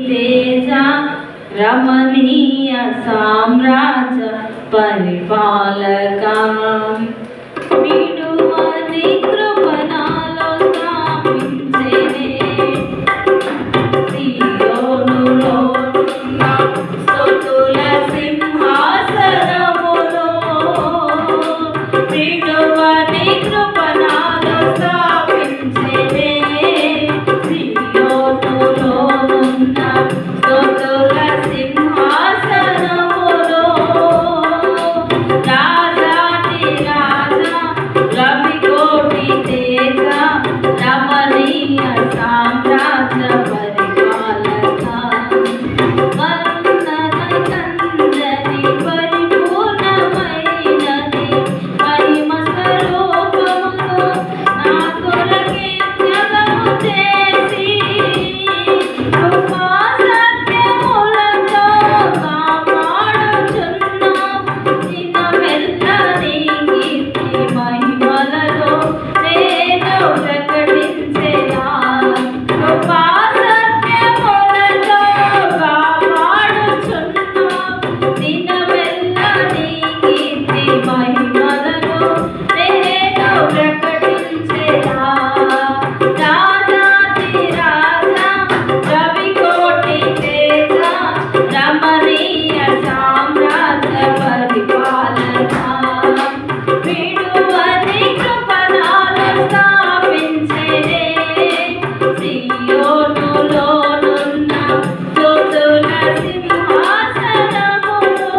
तेज रमणीय साम्राज्य परिपालका विडुवनि कृपणालो स्थापिंచెనే సియోనులో స్తుతుల సింహాసనములో విడువని కృపణాలు స్థాపించెనే సియోనులో ఉన్న స్తుతుల సింహాసనములో రాజాది రాజా రవికోటి తేజ రమణీయ సామ్రాజ్య పరిపాలక వర్ణన కందని పరిపూర్ణమైనది మహిమ స్వరూపముతో నా కొరకే త్యాగము చేసి కృపా సత్యములతో కాపాడుచున్నావు దినమెల్ల నీ కీర్తి మహిమలలో నేను ప్రకటించెదా కృపా సత్యములతో కాపాడుచున్నావు దినమెల్ల నీ కీర్తి మహిమలలో నేను ప్రకటించెదా రాజాది రాజా రవికోటి తేజ రమణీయ సామ్రాజ్య పరిపాలక విడువని కృపణాలు స్థాపించెనే సియోనులో నున్న స్తుతుల సింహాసనములో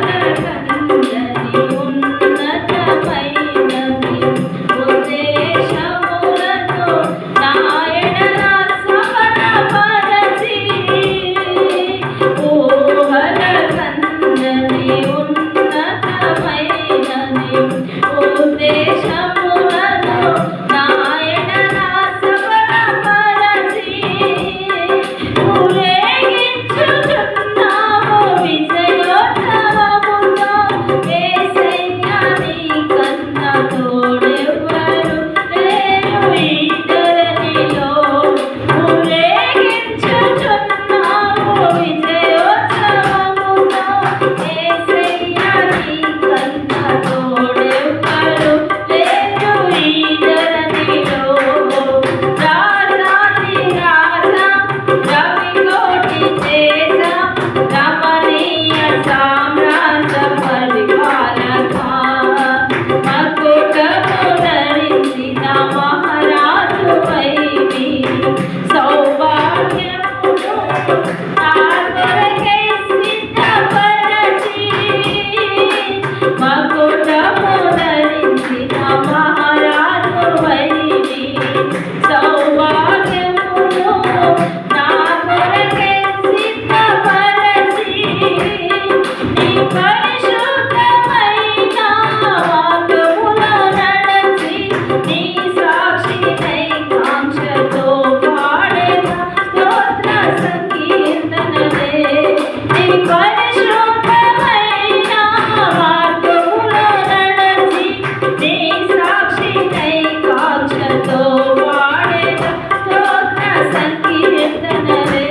ఊహలకందని ఉన్నతమైనది ఉద్దేశములతో నా ఎడల సఫలపరచి ఊహలకందని ఉన్నతమైనది ఉద్దేశములతో నా ఎడల సఫలపరచి ఊరేగించుచున్నావు విజయోత్సవముతో యేసయ్య నీకన్న తోడెవ్వరు లేరు ఈ ధరణిలో ఊరేగించుచున్నావు విజయోత్సవముతో యేసయ్య నీకన్న తోడెవ్వరు లేరు ఈ ధరణిలో రాజాది రాజా రవికోటి తేజ రమణీయ సామ్రాజ్య పరిపాలక మకుటము ధరించిన మహారాజువైవి సౌభాగ్యమును నా కొరకై సిద్ధపరచి మకుటము ధరించిన మహారాజువైవి సౌభాగ్యమును నా కొరకై సిద్ధపరచి నీ పరిశుద్ధమైన మార్గములో నడచి నీ సాక్షినై కాంక్షతో పాడెదా స్తోత్ర సంకీర్తనలే నీ పరిశుద్ధమైన మార్గములో నడచి నీ సాక్షినై కాంక్షతో పాడెదా స్తోత్ర సంకీర్తనలే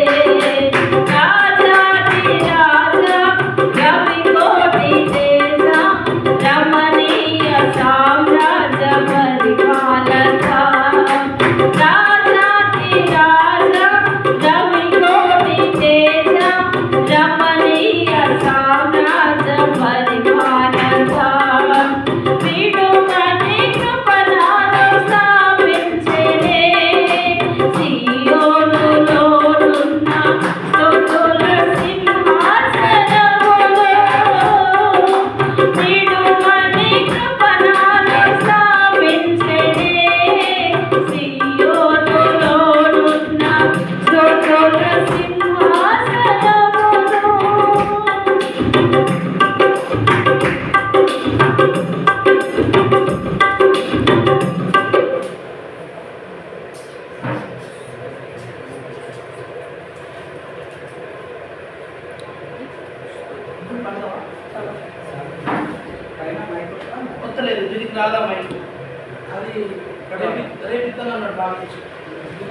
రాజాది రాజా రవికోటి తేజ రమణీయ సామ్రాజ్య పరిపాలక రాజాది రాజా రవికోటి తేజ రమణీయ సామ్రాజ్య పరిపాలక విడువని కృపణాలు స్థాపించెనే సియోనులో నున్న స్తుతుల సింహాసనములో విడువని కృపణాలు స్థాపించెనే సియోనులో నున్న స్తుతుల సింహాసనములో వస్తలేదు దీనికి రాదా మైక్ అది రేపు ఇస్తాను అన్నాడు బాగా